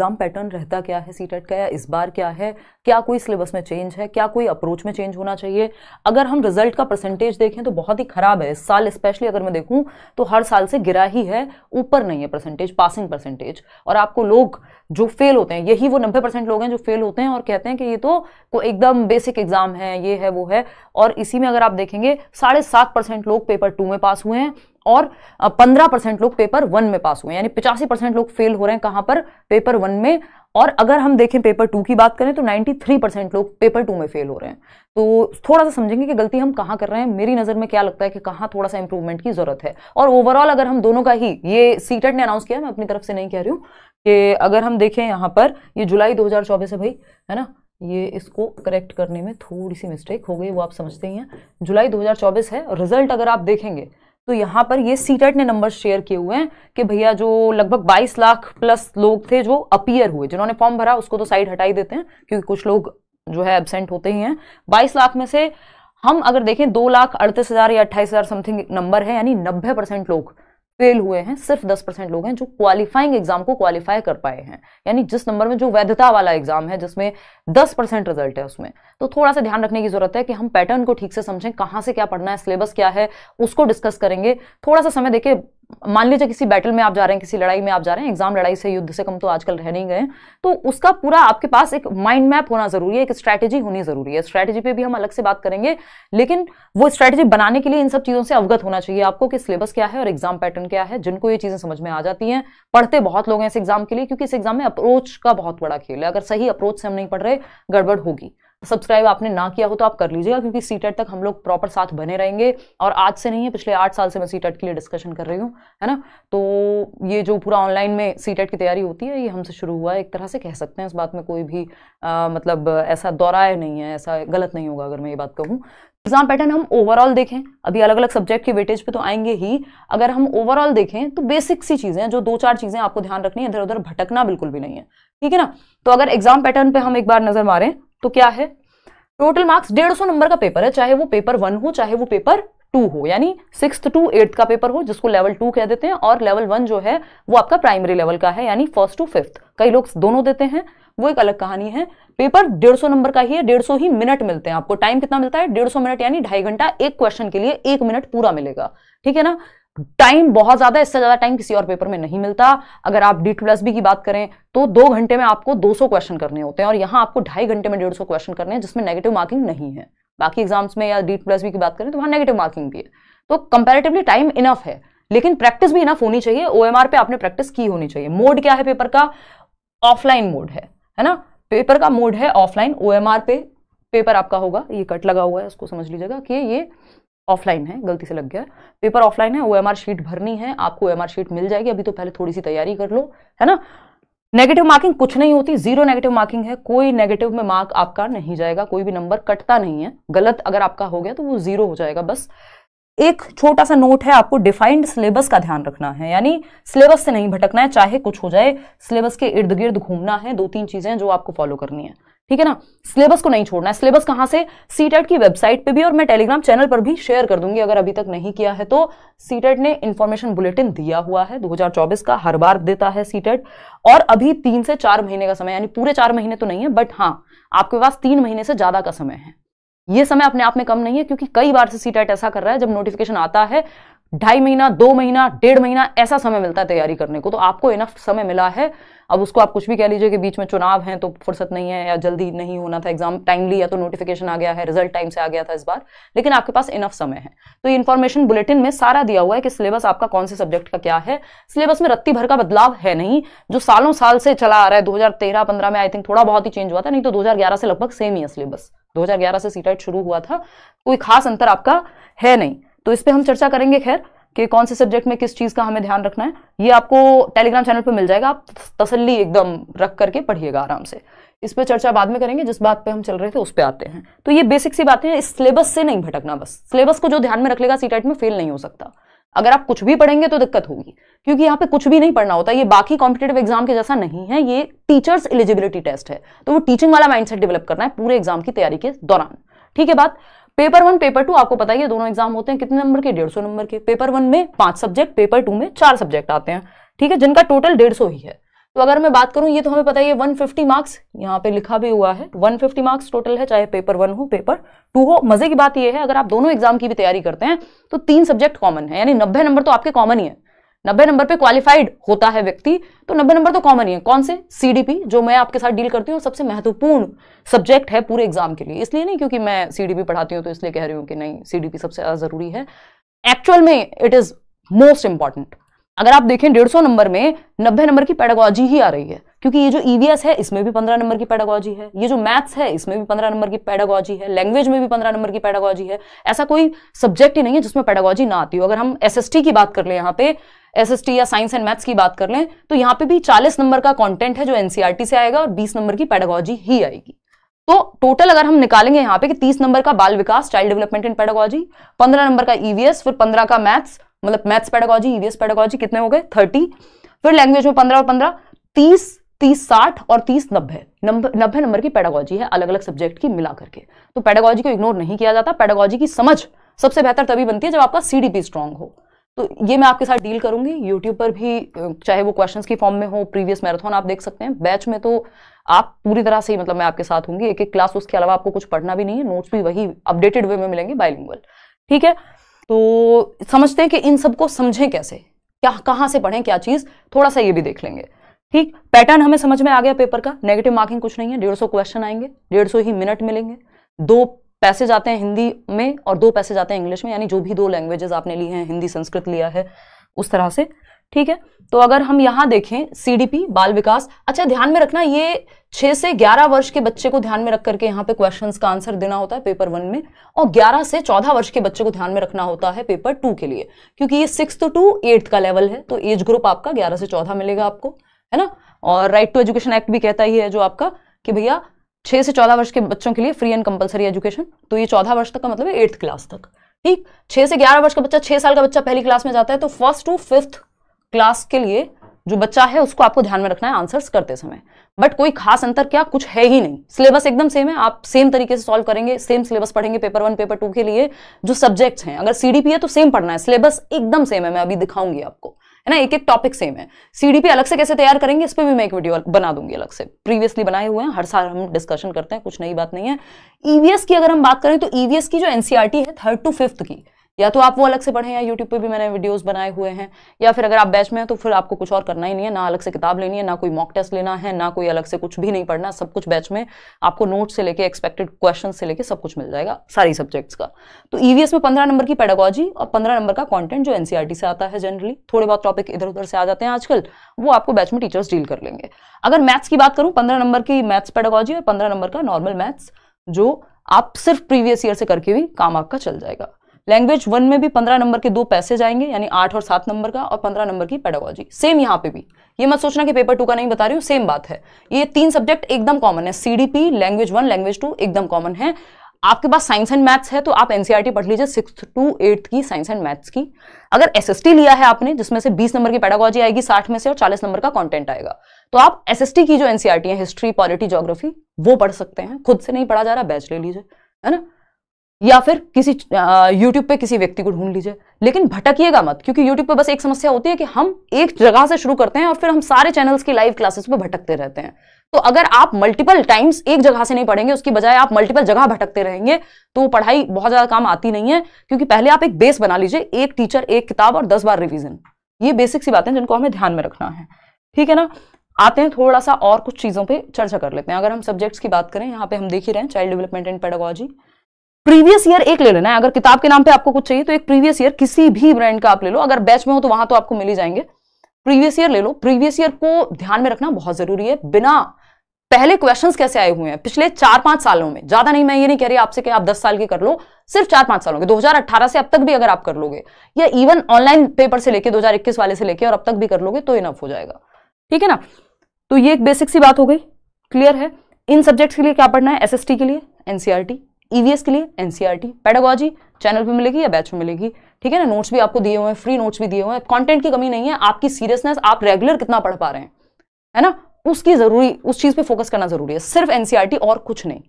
Exam pattern रहता क्या है सीटेट का, या इस बार क्या है, क्या कोई सिलेबस में चेंज है, क्या कोई अप्रोच में चेंज होना चाहिए। अगर हम रिजल्ट का परसेंटेज देखें तो बहुत ही खराब है इस साल, स्पेशली अगर मैं देखूं तो हर साल से गिरा ही है, ऊपर नहीं है परसेंटेज, पासिंग परसेंटेज। और आपको लोग जो फेल होते हैं, यही वो 90% लोग हैं जो फेल होते हैं और कहते हैं कि ये तो एकदम बेसिक एग्जाम है, ये है वो है। और इसी में अगर आप देखेंगे 7.5% लोग पेपर 2 में पास हुए हैं और 15% लोग पेपर 1 में पास हुए हैं, यानी 85% लोग फेल हो रहे हैं कहां पर, पेपर 1 में। और अगर हम देखें पेपर 2 की बात करें तो 93% लोग पेपर 2 में फेल हो रहे हैं। तो थोड़ा सा समझेंगे कि गलती हम कहां कर रहे हैं। मेरी नजर में क्या लगता है कि कहां थोड़ा सा इंप्रूवमेंट की जरूरत है। और ओवरऑल अगर हम दोनों का ही, ये सीटेट ने अनाउंस किया, मैं अपनी तरफ से नहीं कह रही हूं, कि अगर हम देखें यहां पर ये जुलाई 2024 है भाई, है ना, ये इसको करेक्ट करने में थोड़ी सी मिस्टेक हो गई, वो आप समझते ही हैं, जुलाई 2024 है। रिजल्ट अगर आप देखेंगे तो यहाँ पर ये सीटेट ने नंबर शेयर किए हुए हैं कि भैया जो लगभग 22 लाख प्लस लोग थे जो अपीयर हुए, जिन्होंने फॉर्म भरा, उसको तो साइड हटा ही देते हैं क्योंकि कुछ लोग जो है एब्सेंट होते ही हैं। 22 लाख में से हम अगर देखें 2,38,000 या 28,000 समथिंग नंबर है, यानी 90% लोग फेल हुए हैं। सिर्फ 10% लोग हैं जो क्वालिफाइंग एग्जाम को क्वालिफाई कर पाए हैं, यानी जिस नंबर में जो वैधता वाला एग्जाम है जिसमें 10% रिजल्ट है उसमें। तो थोड़ा सा ध्यान रखने की जरूरत है कि हम पैटर्न को ठीक से समझें, कहां से क्या पढ़ना है, सिलेबस क्या है, उसको डिस्कस करेंगे। थोड़ा सा समय देके, मान लीजिए किसी बैटल में आप जा रहे हैं, किसी लड़ाई में आप जा रहे हैं, एग्जाम लड़ाई से युद्ध से कम तो आजकल रह नहीं गए, तो उसका पूरा आपके पास एक माइंड मैप होना जरूरी है, एक स्ट्रैटेजी होनी जरूरी है। स्ट्रैटेजी पे भी हम अलग से बात करेंगे, लेकिन वो स्ट्रैटेजी बनाने के लिए इन सब चीजों से अवगत होना चाहिए आपको कि सिलेबस क्या है और एग्जाम पैटर्न क्या है। जिनको ये चीजें समझ में आ जाती हैं, पढ़ते बहुत लोग हैं इस एग्जाम के लिए, क्योंकि इस एग्जाम में अप्रोच का बहुत बड़ा खेल है। अगर सही अप्रोच से हम नहीं पढ़ रहे, गड़बड़ होगी। सब्सक्राइब आपने ना किया हो तो आप कर लीजिएगा, क्योंकि सीटेट तक हम लोग प्रॉपर साथ बने रहेंगे। और आज से नहीं है, पिछले 8 साल से मैं सीटेट के लिए डिस्कशन कर रही हूँ, है ना। तो ये जो पूरा ऑनलाइन में सीटेट की तैयारी होती है, ये हमसे शुरू हुआ है, एक तरह से कह सकते हैं। इस बात में कोई भी मतलब ऐसा दोहराए नहीं है, ऐसा गलत नहीं होगा अगर मैं ये बात कहूँ। एग्जाम पैटर्न हम ओवरऑल देखें, अभी अलग अलग सब्जेक्ट के वेटेज पे तो आएंगे ही। अगर हम ओवरऑल देखें तो बेसिक सी चीजें, जो 2-4 चीजें आपको ध्यान रखनी है, इधर उधर भटकना बिल्कुल भी नहीं है, ठीक है ना। तो अगर एग्जाम पैटर्न पे हम एक बार नजर मारें तो क्या है, टोटल मार्क्स 150 नंबर का पेपर है, चाहे वो पेपर 1 हो चाहे वो पेपर 2 हो, यानी 6th to 8th का पेपर हो, जिसको लेवल 2 कह देते हैं। और लेवल 1 जो है वो आपका प्राइमरी लेवल का है, यानी 1st to 5th। कई लोग दोनों देते हैं, वो एक अलग कहानी है। पेपर 150 नंबर का ही है, 150 ही मिनट मिलते हैं आपको। टाइम कितना मिलता है, 150 मिनट, यानी 2.5 घंटा एक क्वेश्चन के लिए, 1 मिनट पूरा मिलेगा, ठीक है ना। टाइम बहुत ज्यादा, इससे ज्यादा टाइम किसी और पेपर में नहीं मिलता। अगर आप D+B की बात करें तो 2 घंटे में आपको 200 क्वेश्चन करने होते हैं, और यहां आपको 2.5 घंटे में 150 क्वेश्चन करने हैं, जिसमें नेगेटिव मार्किंग नहीं है। बाकी एग्जाम्स में या D+B की बात करें तो वहां नेगेटिव मार्किंग भी है, तो कंपैरेटिवली टाइम इनफ है, लेकिन प्रैक्टिस भी इनफ होनी चाहिए। OMR पे आपने प्रैक्टिस की होनी चाहिए। मोड क्या है पेपर का, ऑफलाइन मोड है ना, पेपर का मोड है ऑफलाइन। OMR पे पेपर आपका होगा, ये कट लगा हुआ है, उसको समझ लीजिएगा कि ये ऑफलाइन है, गलती से लग गया, पेपर ऑफलाइन है। OMR शीट भरनी है आपको, OMR शीट मिल जाएगी, अभी तो पहले थोड़ी सी तैयारी कर लो, है ना। नेगेटिव मार्किंग कुछ नहीं होती, 0 नेगेटिव मार्किंग है, कोई नेगेटिव में मार्क आपका नहीं जाएगा, कोई भी नंबर कटता नहीं है। गलत अगर आपका हो गया तो वो 0 हो जाएगा बस। एक छोटा सा नोट है, आपको डिफाइंड सिलेबस का ध्यान रखना है, यानी सिलेबस से नहीं भटकना है, चाहे कुछ हो जाए। सिलेबस के इर्द गिर्द घूमना है, 2-3 चीजें जो आपको फॉलो करनी है, ठीक है ना। सिलेबस को नहीं छोड़ना है। सिलेबस कहां से, सीटेट की वेबसाइट पे भी, और मैं टेलीग्राम चैनल पर भी शेयर कर दूंगी अगर अभी तक नहीं किया है तो। सीटेट ने इंफॉर्मेशन बुलेटिन दिया हुआ है 2024 का, हर बार देता है सीटेट। और अभी 3 से 4 महीने का समय, यानी पूरे 4 महीने तो नहीं है, बट हाँ आपके पास 3 महीने से ज्यादा का समय है। ये समय अपने आप में कम नहीं है, क्योंकि कई बार से सीटेट ऐसा कर रहा है, जब नोटिफिकेशन आता है 2.5 महीना, 2 महीना, 1.5 महीना ऐसा समय मिलता है तैयारी करने को। तो आपको इनफ समय मिला है। अब उसको आप कुछ भी कह लीजिए कि बीच में चुनाव है तो फुर्सत नहीं है, या जल्दी नहीं होना था एग्जाम टाइमली, या तो नोटिफिकेशन आ गया है, रिजल्ट टाइम से आ गया था इस बार, लेकिन आपके पास इनफ समय है। तो ये इन्फॉर्मेशन बुलेटिन में सारा दिया हुआ है कि सिलेबस आपका कौन से सब्जेक्ट का क्या है। सिलेबस में रत्ती भर का बदलाव है नहीं, जो सालों साल से चला आ रहा है। 2013-15 में आई थिंक थोड़ा बहुत ही चेंज हुआ था, नहीं तो 2011 से लगभग सेम ही है सिलेबस। 2011 से सीटेट शुरू हुआ था, कोई खास अंतर आपका है नहीं। तो इस पर हम चर्चा करेंगे खैर कि कौन से सब्जेक्ट में किस चीज का हमें ध्यान रखना है। ये आपको टेलीग्राम चैनल पे मिल जाएगा, आप तसल्ली एकदम रख करके पढ़िएगा आराम से। इस पे चर्चा बाद में करेंगे, जिस बात पे हम चल रहे थे उस पे आते हैं। तो ये बेसिक सी बातें हैं, इस सिलेबस से नहीं भटकना बस। सिलेबस को जो ध्यान में रख लेगा सीटेट में फेल नहीं हो सकता। अगर आप कुछ भी पढ़ेंगे तो दिक्कत होगी, क्योंकि यहाँ पे कुछ भी नहीं पढ़ना होता। ये बाकी कॉम्पिटेटिव एग्जाम के जैसा नहीं है, ये टीचर्स एलिजिबिलिटी टेस्ट है। तो वो टीचिंग वाला माइंडसेट डेवलप करना है पूरे एग्जाम की तैयारी के दौरान, ठीक है बात। पेपर 1 पेपर 2 आपको पता ही है, दोनों एग्जाम होते हैं कितने नंबर के, 150 नंबर के। पेपर 1 में 5 सब्जेक्ट, पेपर 2 में 4 सब्जेक्ट आते हैं, ठीक है, जिनका टोटल 150 ही है। तो अगर मैं बात करूं, ये तो हमें पता ही है 150 मार्क्स, यहाँ पे लिखा भी हुआ है 150 मार्क्स टोटल है, चाहे पेपर 1 हो पेपर 2 हो। मजे की बात ये है अगर आप दोनों एग्जाम की भी तैयारी करते हैं तो 3 सब्जेक्ट कॉमन है, यानी 90 नंबर तो आपके कॉमन ही है। 90 नंबर पे क्वालिफाइड होता है व्यक्ति, तो 90 नंबर तो कॉमन ही है। कौन से? सीडीपी, जो मैं आपके साथ डील करती हूँ, सबसे महत्वपूर्ण सब्जेक्ट है पूरे एग्जाम के लिए। इसलिए नहीं क्योंकि मैं सीडीपी पढ़ाती हूँ तो इसलिए कह रही हूँ कि नहीं सीडीपी सबसे ज्यादा जरूरी है, एक्चुअल में इट इज मोस्ट इंपॉर्टेंट। अगर आप देखें 150 नंबर में 90 नंबर की पेडागोजी ही आ रही है, क्योंकि ये जो ईवीएस है इसमें भी 15 नंबर की पेडागोजी है, ये जो मैथ्स है इसमें भी 15 नंबर की पेडागोजी है, लैंग्वेज में भी 15 नंबर की पेडागोजी है। ऐसा कोई सब्जेक्ट ही नहीं है जिसमें पेडागोजी ना आती हो। अगर हम एसएसटी की बात कर लें, यहाँ पे एसएसटी या साइंस एंड मैथ्स की बात कर लें, तो यहाँ पे भी 40 नंबर का कंटेंट है जो एनसीईआरटी से आएगा और 20 नंबर की पेडागोजी ही आएगी। तो टोटल अगर हम निकालेंगे यहाँ पे कि 30 नंबर का बाल विकास, child development in pedagogy, 15 number का ईवीएस, फिर 15 का मैथ्स, मतलब मैथ्स पेडागोजी, ईवीएस पेडागोजी, कितने हो गए 30, फिर लैंग्वेज में 15 और 15 30, 30 60 और 30 90 नंबर की पेडागोजी है अलग अलग सब्जेक्ट की मिला करके। तो पेडागोजी को इग्नोर नहीं किया जाता। पेडागोजी की समझ सबसे बेहतर तभी बनती है जब आपका सीडीपी स्ट्रांग हो। तो ये मैं आपके साथ डील करूंगी यूट्यूब पर भी, चाहे वो क्वेश्चंस की फॉर्म में हो, प्रीवियस मैराथन आप देख सकते हैं, बैच में तो आप पूरी तरह से मतलब मैं आपके साथ होंगी, एक एक क्लास, उसके अलावा आपको कुछ पढ़ना भी नहीं है, नोट्स भी वही अपडेटेड वे में मिलेंगे बाइलिंगुअल। ठीक है, तो समझते हैं कि इन सबको समझें कैसे, क्या कहां से पढ़ें क्या चीज, थोड़ा सा ये भी देख लेंगे। ठीक, पैटर्न हमें समझ में आ गया पेपर का, नेगेटिव मार्किंग कुछ नहीं है, 150 क्वेश्चन आएंगे, 150 ही मिनट मिलेंगे, 2 पैसे जाते हैं हिंदी में और 2 पैसे जाते हैं इंग्लिश में, यानी जो भी 2 लैंग्वेजेस आपने ली हैं, हिंदी संस्कृत लिया है उस तरह से। ठीक है, तो अगर हम यहां देखें सीडीपी बाल विकास, अच्छा ध्यान में रखना ये 6 से 11 वर्ष के बच्चे को ध्यान में रख करके यहाँ पे क्वेश्चंस का आंसर देना होता है पेपर 1 में, और 11 से 14 वर्ष के बच्चे को ध्यान में रखना होता है पेपर 2 के लिए, क्योंकि ये 6th to 8th का लेवल है, तो एज ग्रुप आपका 11 से 14 मिलेगा आपको, है ना। और राइट टू एजुकेशन एक्ट भी कहता ही है जो आपका कि भैया 6 से 14 वर्ष के बच्चों के लिए फ्री एंड कंपलसरी एजुकेशन, तो ये 14 वर्ष तक का मतलब है 8th क्लास तक। ठीक, 6 से 11 वर्ष का बच्चा, 6 साल का बच्चा पहली क्लास में जाता है, तो 1st to 5th क्लास के लिए जो बच्चा है उसको आपको ध्यान में रखना है आंसर्स करते समय। बट कोई खास अंतर क्या, कुछ है ही नहीं, सिलेबस एकदम सेम है, आप सेम तरीके से सॉल्व करेंगे, सेम सिलेबस पढ़ेंगे पेपर 1 पेपर 2 के लिए। जो सब्जेक्ट्स हैं, अगर सीडीपी है तो सेम पढ़ना है, सिलेबस एकदम सेम है, मैं अभी दिखाऊंगी आपको, है ना, एक एक टॉपिक सेम है। सीडीपी अलग से कैसे तैयार करेंगे इस पर भी मैं एक वीडियो बना दूंगी अलग से, प्रीवियसली बनाए हुए हैं, हर साल हम डिस्कशन करते हैं, कुछ नई बात नहीं है। ईवीएस की अगर हम बात करें तो ईवीएस की जो एनसीईआरटी है 3rd to 5th की, या तो आप वो अलग से पढ़ें, या यूट्यूब पे भी मैंने वीडियोस बनाए हुए हैं, या फिर अगर आप बैच में हैं तो फिर आपको कुछ और करना ही नहीं है, ना अलग से किताब लेनी है, ना कोई मॉक टेस्ट लेना है, ना कोई अलग से कुछ भी नहीं पढ़ना, सब कुछ बैच में आपको नोट से लेके एक्सपेक्टेड क्वेश्चन से लेके सब कुछ मिल जाएगा सारी सब्जेक्ट्स का। तो ईवीएस में 15 नंबर की पेडागोजी और 15 नंबर का कॉन्टेंट जो एनसीईआरटी से आता है, जनरली थोड़े बहुत टॉपिक इधर उधर से आ जाते हैं आजकल, वो आपको बैच में टीचर्स डील कर लेंगे। अगर मैथ्स की बात करूं, 15 नंबर की मैथ्स पेडागोजी और 15 नंबर का नॉर्मल मैथ्स, जो आप सिर्फ प्रीवियस ईयर से करके भी काम आपका चल जाएगा। लैंग्वेज 1 में भी 15 नंबर के 2 पैसे जाएंगे, यानी 8 और 7 नंबर का, और 15 नंबर की पेडागोजी। सेम यहाँ पे भी, ये मत सोचना कि पेपर 2 का नहीं बता रही हूँ, सेम बात है। ये 3 सब्जेक्ट एकदम कॉमन है, सीडीपी, लैंग्वेज 1, लैंग्वेज 2 एकदम कॉमन है। आपके पास साइंस एंड मैथ्स है तो आप एनसीईआरटी पढ़ लीजिए 6th to 8th की साइंस एंड मैथ्स की। अगर एसएसटी लिया है आपने, जिसमें से 20 नंबर की पेडागोजी आएगी 60 में से, और 40 नंबर का कंटेंट आएगा, तो आप एसएसटी की जो एनसीईआरटी है, हिस्ट्री, पॉलिटी, ज्योग्राफी, वो पढ़ सकते हैं। खुद से नहीं पढ़ा जा रहा, बैच ले लीजिए, है ना, या फिर किसी यूट्यूब पे किसी व्यक्ति को ढूंढ लीजिए, लेकिन भटकिएगा मत, क्योंकि यूट्यूब पे बस एक समस्या होती है कि हम एक जगह से शुरू करते हैं और फिर हम सारे चैनल्स की लाइव क्लासेस पे भटकते रहते हैं। तो अगर आप मल्टीपल टाइम्स एक जगह से नहीं पढ़ेंगे, उसकी बजाय आप मल्टीपल जगह भटकते रहेंगे, तो पढ़ाई बहुत ज्यादा काम आती नहीं है। क्योंकि पहले आप एक बेस बना लीजिए, एक टीचर, एक किताब और 10 बार रिवीजन, ये बेसिक सी बातें जिनको हमें ध्यान में रखना है। ठीक है ना, आते हैं थोड़ा सा और कुछ चीजों पे चर्चा कर लेते हैं। अगर हम सब्जेक्ट्स की बात करें, यहाँ पे हम देख ही रहे हैं child development and pedagogy. Previous year एक ले लेना है, अगर किताब के नाम पे आपको कुछ चाहिए तो एक प्रीवियस ईयर किसी भी ब्रांड का आप ले लो, अगर बैच में हो तो वहां तो आपको मिल ही जाएंगे, प्रीवियस ईयर ले लो। प्रीवियस ईयर को ध्यान में रखना बहुत जरूरी है, बिना पहले क्वेश्चंस कैसे आए हुए हैं पिछले 4-5 सालों में, ज्यादा नहीं, मैं ये नहीं कह रही आपसे कि आप 10 साल के कर लो, सिर्फ 4-5 सालों के, 2018 से अब तक भी अगर आप कर लोगे, या इवन ऑनलाइन पेपर से लेके 2021 वाले से लेके और अब तक भी कर लोगे तो इनफ हो जाएगा। ठीक है ना, तो ये एक बेसिक सी बात हो गई, क्लियर है। इन सब्जेक्ट्स के लिए क्या पढ़ना है, एसएसटी के लिए एनसीईआरटी, ईवीएस के लिए एनसीईआरटी, पेडागोजी चैनल पे मिलेगी या बैच में मिलेगी। ठीक है ना, नोट्स भी आपको दिए हुए हैं, फ्री नोट्स भी दिए हुए हैं, कंटेंट की कमी नहीं है, आपकी सीरियसनेस, आप रेगुलर कितना पढ़ पा रहे हैं, है ना, उसकी जरूरी, उस चीज पे फोकस करना जरूरी है, सिर्फ एनसीईआरटी और कुछ नहीं।